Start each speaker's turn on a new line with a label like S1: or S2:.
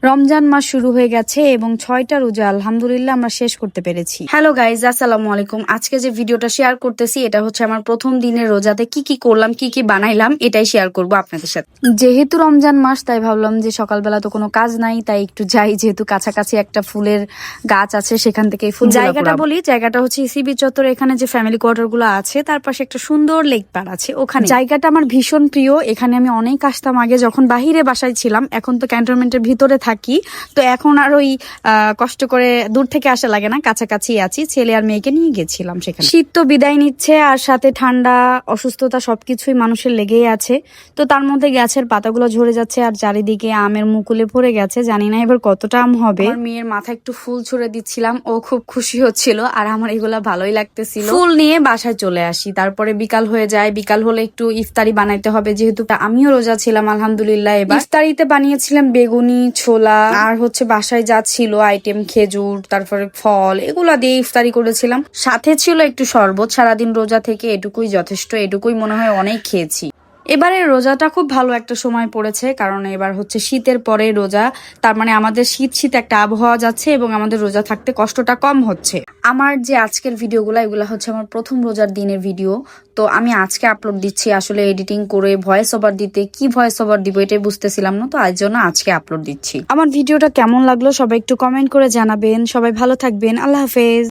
S1: রমজান মাস শুরু হয়ে গেছে এবং 6টা রোজা আলহামদুলিল্লাহ আমরা শেষ করতে পেরেছি। হ্যালো গাইজ, আসসালামু আলাইকুম। আজকে যে ভিডিওটা শেয়ার করতেছি এটা হচ্ছে আমার প্রথম দিনের রোজাতে কি কি করলাম, কি কি বানাইলাম, এটাই শেয়ার করব আপনাদের সাথে। যেহেতু রমজান মাস তাই ভাবলাম যে সকালবেলা তো কোনো কাজ নাই, তাই একটু যাই, যেহেতু কাছাকাছি একটা ফুলের গাছ আছে সেখান থেকে ফুল। জায়গাটা বলি, জায়গাটা হচ্ছে ইসিবি চত্বর। এখানে যে ফ্যামিলি কোয়ার্টার গুলো আছে তার পাশে একটা সুন্দর লেক পার আছে, ওখানে জায়গাটা আমার ভীষণ প্রিয়। এখানে আমি অনেক আসতাম আগে যখন বাহিরে বাসায় ছিলাম, এখন তো ক্যান্টনমেন্টের ভিতরে থাকি, তো এখন আর ওই কষ্ট করে দূর থেকে আসা লাগে না, কাছাকাছি আছি। ছেলে আর মেয়েকে নিয়ে গেছিলাম সেখানে। শীত তো বিদায় নিচ্ছে আর সাথে ঠান্ডা, অসুস্থতা সবকিছুই মানুষের লেগেই আছে। তো তার মধ্যে গাছের পাতাগুলো ঝরে যাচ্ছে আর চারিদিকে আমের মুকুলে ভরে গেছে। জানি না এবার কতটা আম হবে। আমার মেয়ের মাথায় একটু ফুল ছুঁড়ে দিচ্ছিলাম, ও খুব খুশি হচ্ছিল আর আমার এগুলা ভালোই লাগতেছিল। ফুল নিয়ে বাসায় চলে আসি, তারপরে বিকাল হয়ে যায়। বিকাল হলে একটু ইফতারি বানাইতে হবে, যেহেতু আমিও রোজা ছিলাম আলহামদুলিল্লাহ। এবার ইফতারিতে বানিয়েছিলাম বেগুনি, ছোলা আর হচ্ছে বাসায় যা ছিল আইটেম, খেজুর, তারপরে ফল, এগুলা দিয়ে ইফতারি করেছিলাম। সাথে ছিল একটু শরবত। সারাদিন রোজা থেকে এটুকুই যথেষ্ট, এটুকুই মনে হয় অনেক খেয়েছি। এবারে রোজাটা খুব ভালো একটা সময় পড়েছে, কারণ এবার হচ্ছে শীতের পরে রোজা, তার মানে আমাদের শীত শীত একটা আবহাওয়া যাচ্ছে এবং আমাদের রোজা থাকতে কষ্টটা কম হচ্ছে। আমার যে আজকের ভিডিওগুলো, এগুলো হচ্ছে আমার প্রথম রোজার দিনের ভিডিও। তো আমি আজকে আপলোড দিচ্ছি, আসলে এডিটিং করে ভয়েস ওভার দিতে কি ভয়েস ওভার দিব এটাই বুঝতেছিলাম না, তো আজ জন্য আজকে আপলোড দিচ্ছি। আমার ভিডিওটা কেমন লাগলো সবাই একটু কমেন্ট করে জানাবেন। সবাই ভালো থাকবেন, আল্লাহ হাফেজ।